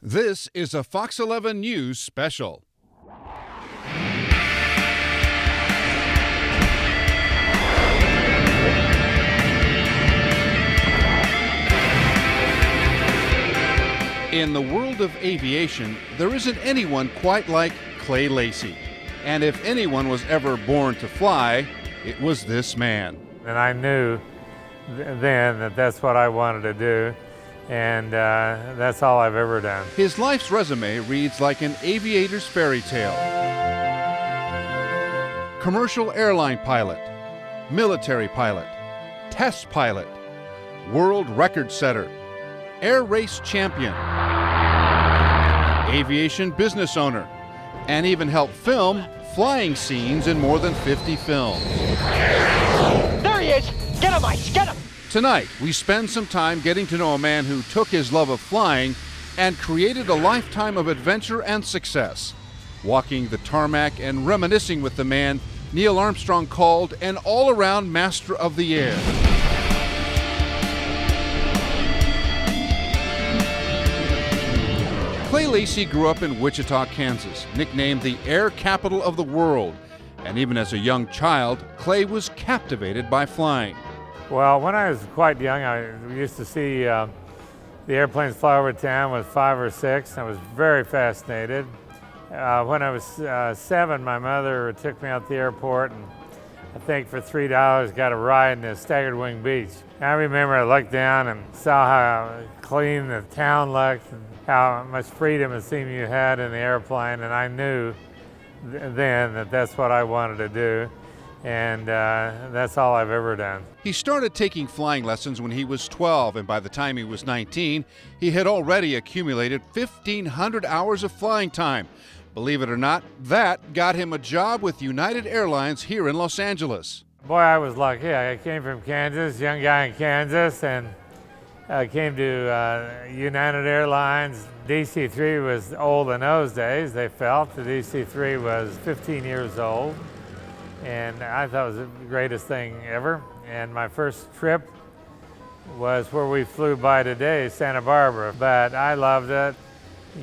This is a Fox 11 News special. In the world of aviation, there isn't anyone quite like Clay Lacy. And if anyone was ever born to fly, it was this man. And I knew then that that's what I wanted to do, and that's all I've ever done. His life's resume reads like an aviator's fairy tale. Commercial airline pilot, military pilot, test pilot, world record setter, air race champion, aviation business owner, and even helped film flying scenes in more than 50 films. There he is! Get him, Mike! Get him! Tonight, we spend some time getting to know a man who took his love of flying and created a lifetime of adventure and success, walking the tarmac and reminiscing with the man Neil Armstrong called an all-around master of the air. Clay Lacy grew up in Wichita, Kansas, nicknamed the air capital of the world. And even as a young child, Clay was captivated by flying. Well, when I was quite young, I used to see the airplanes fly over town with 5 or 6. I was very fascinated. When I was 7, my mother took me out to the airport, and I think for $3 got a ride in the staggered wing beach. I remember I looked down and saw how clean the town looked and how much freedom it seemed you had in the airplane, and I knew then that that's what I wanted to do, and that's all I've ever done. He started taking flying lessons when he was 12, and by the time he was 19, he had already accumulated 1,500 hours of flying time. Believe it or not, that got him a job with United Airlines here in Los Angeles. Boy, I was lucky. I came from Kansas, young guy in Kansas, and I came to United Airlines. DC-3 was old in those days, they felt. The DC-3 was 15 years old, and I thought it was the greatest thing ever. And my first trip was where we flew by today, Santa Barbara, but I loved it.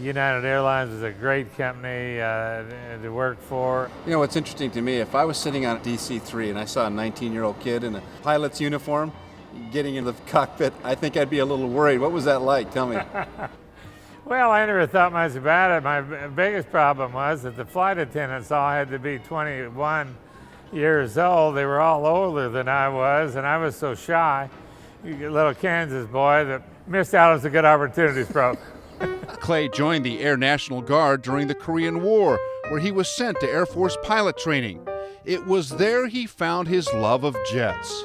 United Airlines was a great company to work for. You know what's interesting to me, if I was sitting on a DC-3 and I saw a 19-year-old kid in a pilot's uniform getting in the cockpit, I think I'd be a little worried. What was that like? Tell me. Well, I never thought much about it. My biggest problem was that the flight attendants all had to be 21 years old. They were all older than I was, and I was so shy. A little Kansas boy that missed out on some good opportunities, bro. Clay joined the Air National Guard during the Korean War, where he was sent to Air Force pilot training. It was there he found his love of jets.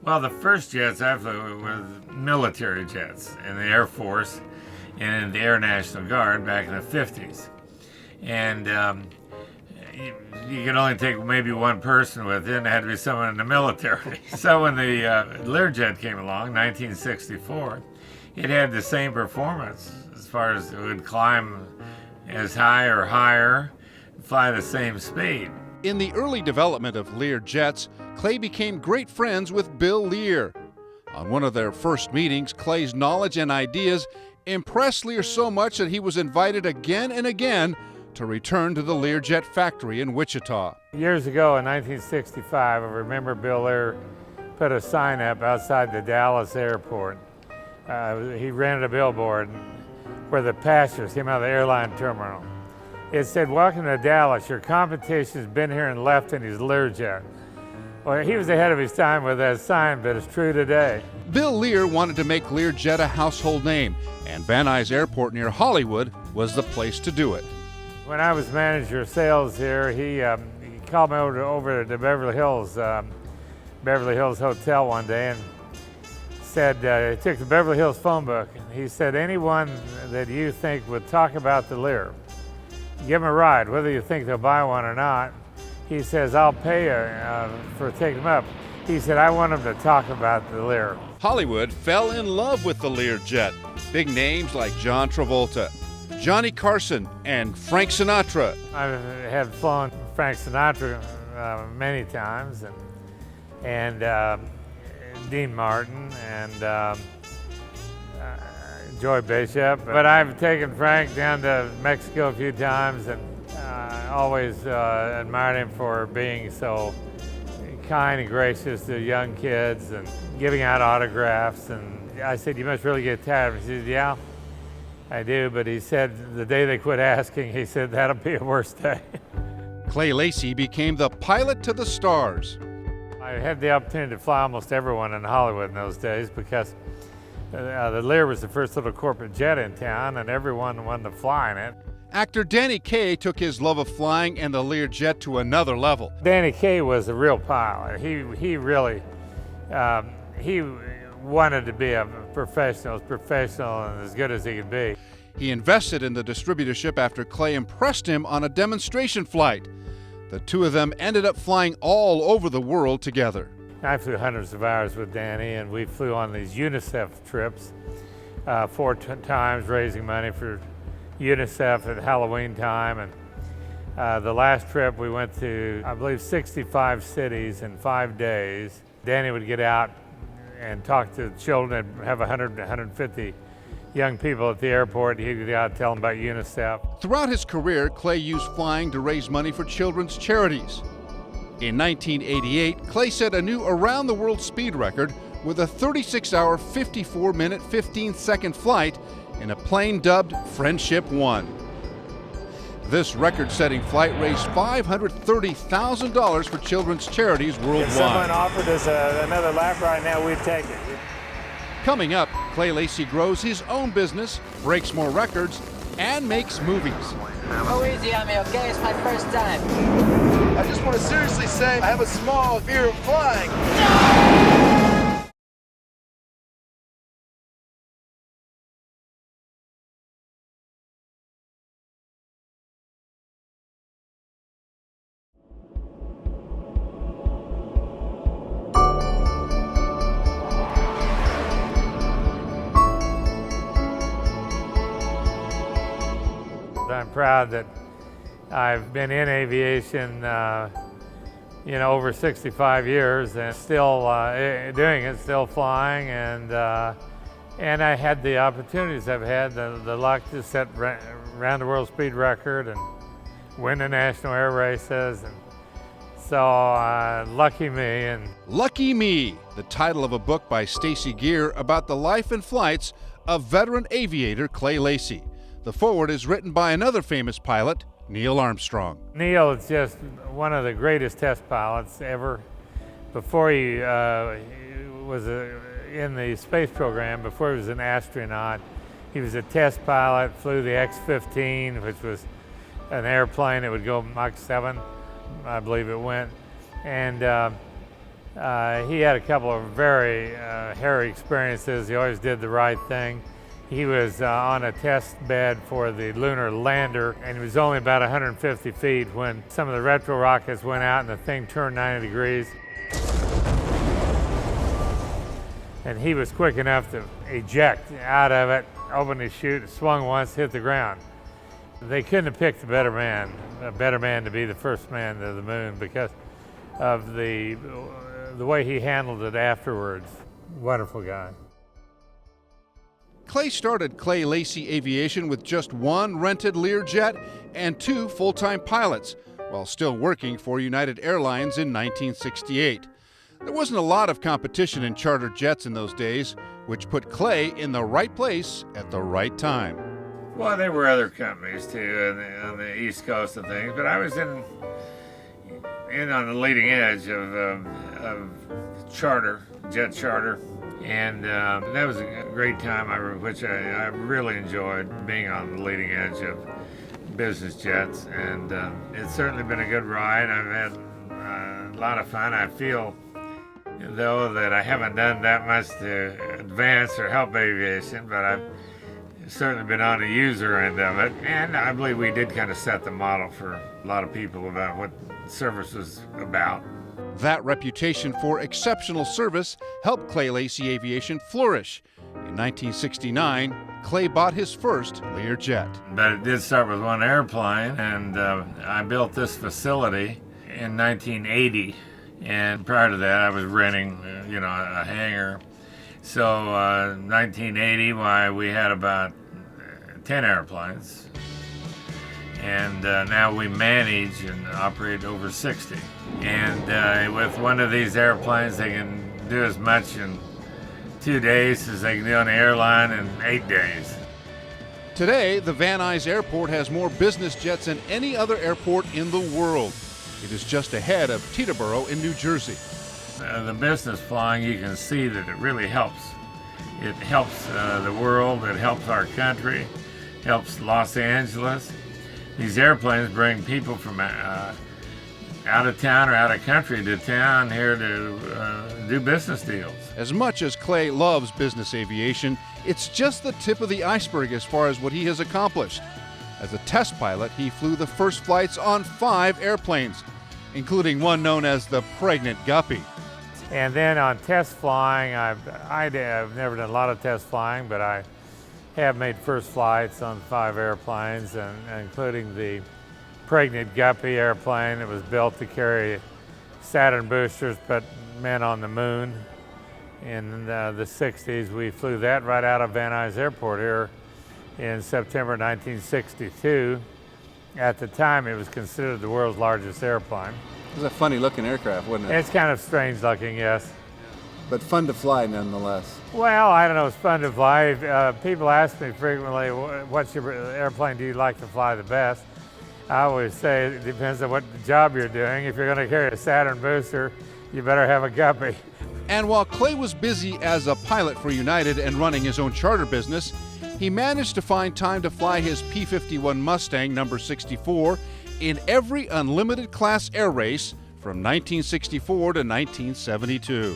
Well, the first jets I flew were military jets in the Air Force and in the Air National Guard back in the 50s. And you could only take maybe one person with you, and it had to be someone in the military. So when the Learjet came along, 1964, it had the same performance as far as it would climb as high or higher, fly the same speed. In the early development of Lear jets, Clay became great friends with Bill Lear. On one of their first meetings, Clay's knowledge and ideas impressed Lear so much that he was invited again and again to return to the Learjet factory in Wichita. Years ago in 1965, I remember Bill Lear put a sign up outside the Dallas airport. He rented a billboard where the passengers came out of the airline terminal. It said, "Welcome to Dallas. Your competition's been here and left in his Learjet." Well, he was ahead of his time with that sign, but it's true today. Bill Lear wanted to make Learjet a household name, and Van Nuys Airport near Hollywood was the place to do it. When I was manager of sales here, he called me over to Beverly Hills Hotel one day and said, he took the Beverly Hills phone book, and he said, "Anyone that you think would talk about the Lear, give them a ride, whether you think they'll buy one or not." He says, "I'll pay you for taking them up." He said, "I want them to talk about the Lear." Hollywood fell in love with the Learjet. Big names like John Travolta, Johnny Carson, and Frank Sinatra. I had flown Frank Sinatra many times, and Dean Martin, and Joy Bishop. But I've taken Frank down to Mexico a few times, and always admired him for being so kind and gracious to young kids and giving out autographs. And I said, "You must really get tired of him." He said, "Yeah, I do." But he said, the day they quit asking, he said, "That'll be a worse day." Clay Lacy became the pilot to the stars. I had the opportunity to fly almost everyone in Hollywood in those days because the Lear was the first little corporate jet in town, and everyone wanted to fly in it. Actor Danny Kaye took his love of flying and the Lear jet to another level. Danny Kaye was a real pilot. He really, he wanted to be a professional, as professional and as good as he could be. He invested in the distributorship after Clay impressed him on a demonstration flight. The two of them ended up flying all over the world together. I flew hundreds of hours with Danny, and we flew on these UNICEF trips 4 times, raising money for UNICEF at Halloween time. And the last trip we went to, I believe, 65 cities in 5 days. Danny would get out and talk to children and have 100 to 150 young people at the airport. He'd get out and tell them about UNICEF. Throughout his career, Clay used flying to raise money for children's charities. In 1988, Clay set a new around-the-world speed record with a 36-hour, 54-minute, 15-second flight in a plane dubbed Friendship 1. This record-setting flight raised $530,000 for children's charities worldwide. If someone offered us another lap right now, we'd take it. Coming up, Clay Lacy grows his own business, breaks more records, and makes movies. Go easy on me, okay? It's my first time. I just want to seriously say I have a small fear of flying. I'm proud that I've been in aviation, over 65 years and still doing it, still flying, and I had the opportunities I've had, the luck to set around the world speed record and win the national air races, and so lucky me. And Lucky Me, the title of a book by Stacy Gear about the life and flights of veteran aviator Clay Lacy. The foreword is written by another famous pilot, Neil Armstrong. Neil is just one of the greatest test pilots ever. Before he was in the space program, before he was an astronaut, he was a test pilot, flew the X-15, which was an airplane that would go Mach 7, I believe it went. And he had a couple of very hairy experiences. He always did the right thing. He was on a test bed for the lunar lander, and he was only about 150 feet when some of the retro rockets went out and the thing turned 90 degrees. And he was quick enough to eject out of it, open his chute, swung once, hit the ground. They couldn't have picked a better man to be the first man to the moon because of the way he handled it afterwards. Wonderful guy. Clay started Clay Lacy Aviation with just one rented Lear jet and 2 full-time pilots, while still working for United Airlines in 1968. There wasn't a lot of competition in charter jets in those days, which put Clay in the right place at the right time. Well, there were other companies too on the East Coast and things, but I was in on the leading edge of jet charter. And that was a great time, which I really enjoyed, being on the leading edge of business jets. And it's certainly been a good ride. I've had a lot of fun. I feel, though, that I haven't done that much to advance or help aviation, but I've certainly been on the user end of it. And I believe we did kind of set the model for a lot of people about what service was about. That reputation for exceptional service helped Clay Lacy Aviation flourish. In 1969, Clay bought his first Lear jet. But it did start with one airplane, and I built this facility in 1980. And prior to that, I was renting, a hangar. So 1980, why we had about 10 airplanes. And now we manage and operate over 60. And with one of these airplanes, they can do as much in 2 days as they can do on the airline in 8 days. Today, the Van Nuys Airport has more business jets than any other airport in the world. It is just ahead of Teterboro in New Jersey. The business flying, you can see that it really helps. It helps the world, it helps our country, helps Los Angeles. These airplanes bring people from out of town or out of country to town here to do business deals. As much as Clay loves business aviation, it's just the tip of the iceberg as far as what he has accomplished. As a test pilot, he flew the first flights on 5 airplanes, including one known as the Pregnant Guppy. And then on test flying, I've never done a lot of test flying, but I have made first flights on 5 airplanes, and including the Pregnant Guppy airplane. It was built to carry Saturn boosters, put men on the moon. In the 60s, we flew that right out of Van Nuys Airport here in September 1962. At the time, it was considered the world's largest airplane. It was a funny looking aircraft, wasn't it? It's kind of strange looking, yes. But fun to fly nonetheless. Well, I don't know, it's fun to fly. People ask me frequently, what's your airplane do you like to fly the best? I always say it depends on what job you're doing. If you're going to carry a Saturn booster, you better have a Guppy. And while Clay was busy as a pilot for United and running his own charter business, he managed to find time to fly his P-51 Mustang number 64 in every unlimited class air race from 1964 to 1972.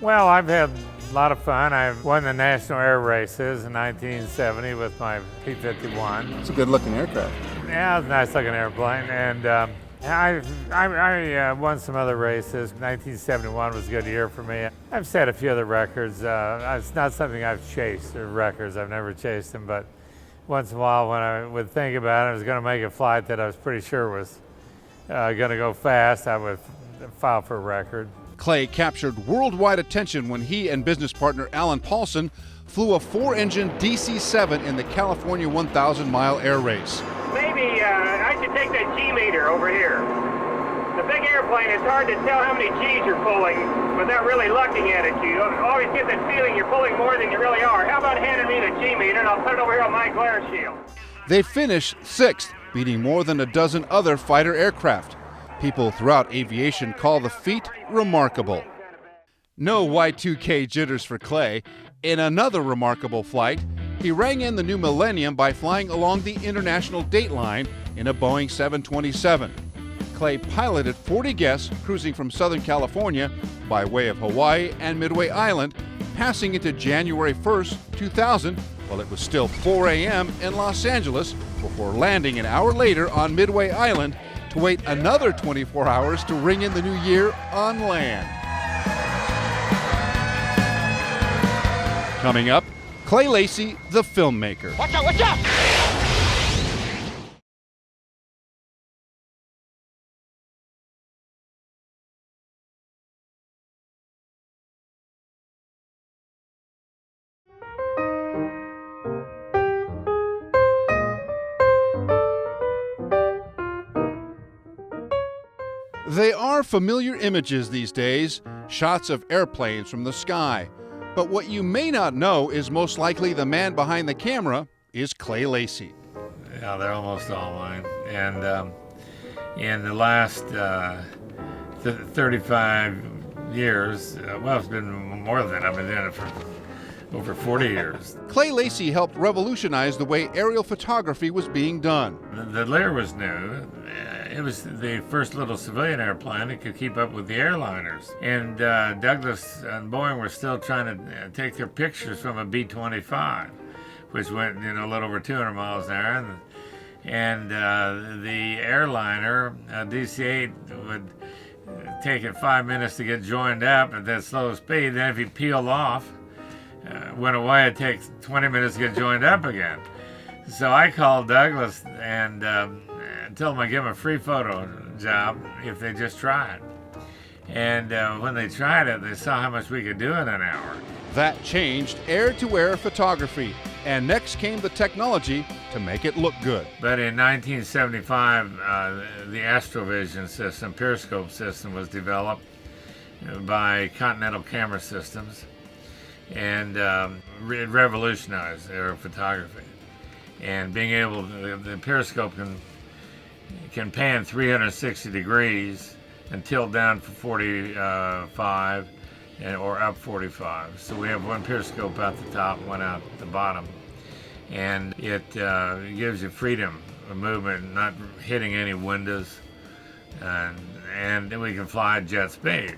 Well, I've had a lot of fun. I won the national air races in 1970 with my P-51. It's a good looking aircraft. Yeah, it's a nice looking airplane. And I won some other races. 1971 was a good year for me. I've set a few other records. It's not something I've chased, or records. I've never chased them, but once in a while when I would think about it, I was going to make a flight that I was pretty sure was going to go fast, I would file for a record. Clay captured worldwide attention when he and business partner Alan Paulson flew a 4-engine DC-7 in the California 1,000-mile air race. Maybe I should take that G meter over here. The big airplane, it's hard to tell how many G's you're pulling without really looking at it. You always get that feeling you're pulling more than you really are. How about handing me the G meter and I'll put it over here on my glare shield. They finished 6th, beating more than a dozen other fighter aircraft. People throughout aviation call the feat remarkable. No Y2K jitters for Clay. In another remarkable flight, he rang in the new millennium by flying along the international date line in a Boeing 727. Clay piloted 40 guests cruising from Southern California by way of Hawaii and Midway Island, passing into January 1st, 2000, while it was still 4 a.m. in Los Angeles, before landing an hour later on Midway Island to wait another 24 hours to ring in the new year on land. Coming up, Clay Lacy, the filmmaker. Watch out, watch out! They are familiar images these days, shots of airplanes from the sky. But what you may not know is most likely the man behind the camera is Clay Lacy. Yeah, they're almost all mine. And in the last 35 years, well, it's been more than that. I've been doing it for over 40 years. Clay Lacy helped revolutionize the way aerial photography was being done. The Lear was new. It was the first little civilian airplane that could keep up with the airliners. And Douglas and Boeing were still trying to take their pictures from a B-25, which went, a little over 200 miles an hour. And the airliner, DC-8, would take it 5 minutes to get joined up at that slow speed. Then if you peel off, went away, it takes 20 minutes to get joined up again. So I called Douglas and told him I'd give him a free photo job if they just tried. And when they tried it, they saw how much we could do in an hour. That changed air-to-air photography, and next came the technology to make it look good. But in 1975, the Astrovision system, periscope system, was developed by Continental Camera Systems, and it revolutionized air photography. And being able to, the periscope can pan 360 degrees and tilt down for 45 or up 45. So we have one periscope out the top, one out the bottom. And it gives you freedom of movement, not hitting any windows, and then we can fly at jet speed.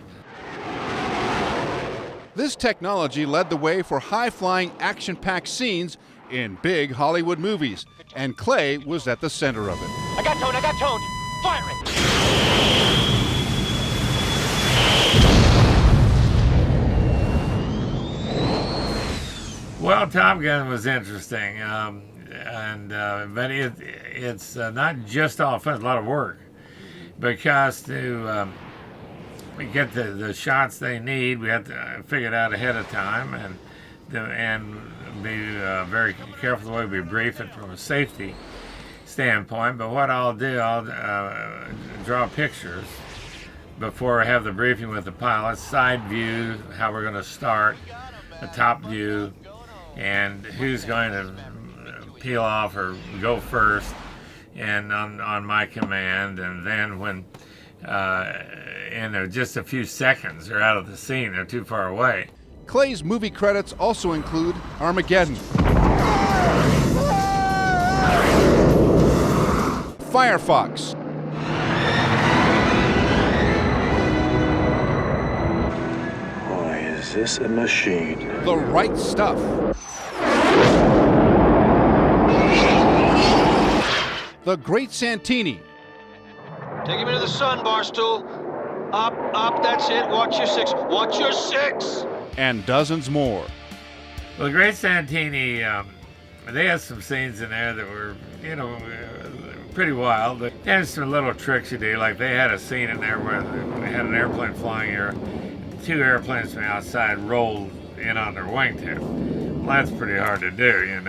This technology led the way for high-flying, action-packed scenes in big Hollywood movies, and Clay was at the center of it. I got tone, fire it! Well, Top Gun was interesting, but it's not just all fun, it's a lot of work, because to get the shots they need, we have to figure it out ahead of time, and be very careful the way we brief it from a safety standpoint. But what I'll do, I'll draw pictures before I have the briefing with the pilot, side view, how we're going to start, the top view, and who's going to peel off or go first, and on my command. And then when in just a few seconds they're out of the scene, they're too far away. Clay's movie credits also include Armageddon, Firefox, Boy, is this a machine. The Right Stuff, The Great Santini, Take him into the sun, Barstool. Up, that's it. Watch your six. Watch your six! and dozens more. Well, the Great Santini, they had some scenes in there that were, pretty wild. They had some little tricks you do, like they had a scene in there where they had an airplane flying here. Two airplanes from outside rolled in on their wingtip. Well, that's pretty hard to do, and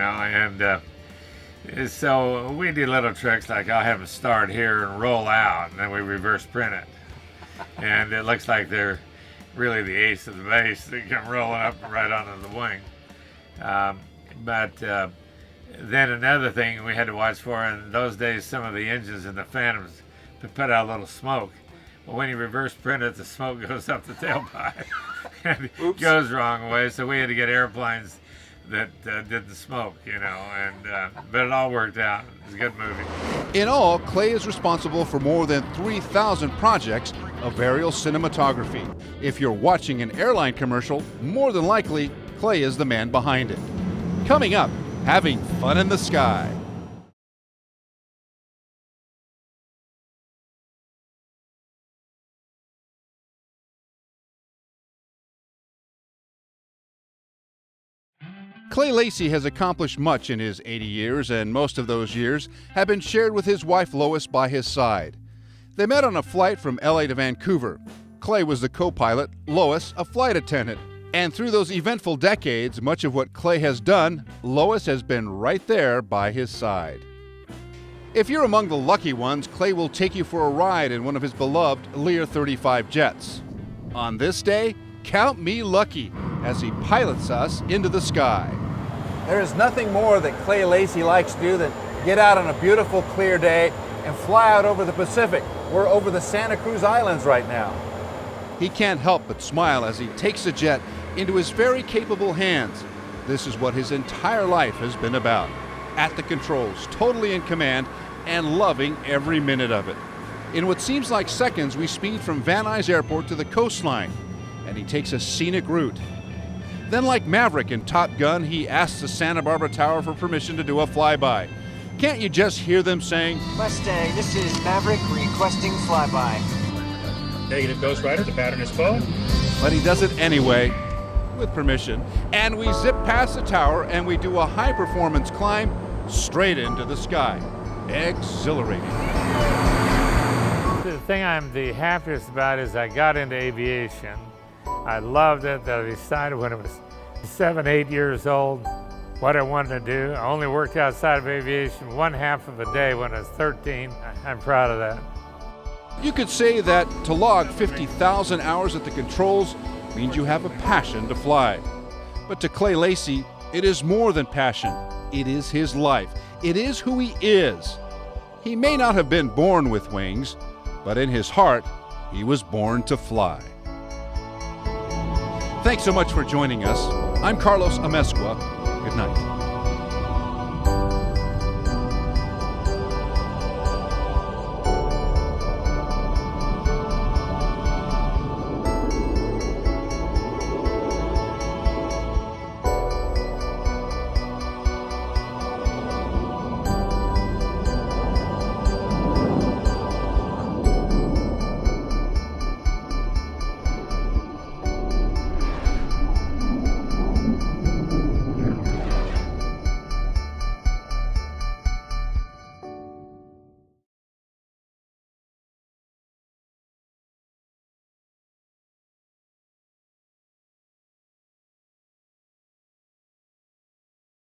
so we do little tricks like I'll have them start here and roll out, and then we reverse print it. And it looks like they're really the ace of the base. They come rolling up right onto the wing. But then another thing we had to watch for, in those days, some of the engines in the Phantoms put out a little smoke. Well, when you reverse print it, the smoke goes up the tailpipe. And it goes the wrong way, so we had to get airplanes that did the smoke, but it all worked out. It was a good movie. In all, Clay is responsible for more than 3,000 projects of aerial cinematography. If you're watching an airline commercial, more than likely, Clay is the man behind it. Coming up, having fun in the sky. Clay Lacy has accomplished much in his 80 years, and most of those years have been shared with his wife Lois by his side. They met on a flight from LA to Vancouver. Clay was the co-pilot, Lois a flight attendant. And through those eventful decades, much of what Clay has done, Lois has been right there by his side. If you're among the lucky ones, Clay will take you for a ride in one of his beloved Lear 35 jets. On this day, count me lucky as he pilots us into the sky. There is nothing more that Clay Lacy likes to do than get out on a beautiful, clear day and fly out over the Pacific. We're over the Santa Cruz Islands right now. He can't help but smile as he takes the jet into his very capable hands. This is what his entire life has been about. At the controls, totally in command, and loving every minute of it. In what seems like seconds, we speed from Van Nuys Airport to the coastline, and he takes a scenic route. Then, like Maverick in Top Gun, he asks the Santa Barbara Tower for permission to do a flyby. Can't you just hear them saying, Mustang, this is Maverick requesting flyby. Negative, Ghost Rider, the pattern is full. but he does it anyway, with permission. And we zip past the tower and we do a high-performance climb straight into the sky. Exhilarating. The thing I'm the happiest about is I got into aviation. I loved it. I decided when it was 7, 8 years old, what I wanted to do. I only worked outside of aviation 1/2 of a day when I was 13. I'm proud of that. You could say that to log 50,000 hours at the controls means you have a passion to fly. But to Clay Lacy, it is more than passion. It is his life. It is who he is. He may not have been born with wings, but in his heart, he was born to fly. Thanks so much for joining us. I'm Carlos Amezcua. Good night.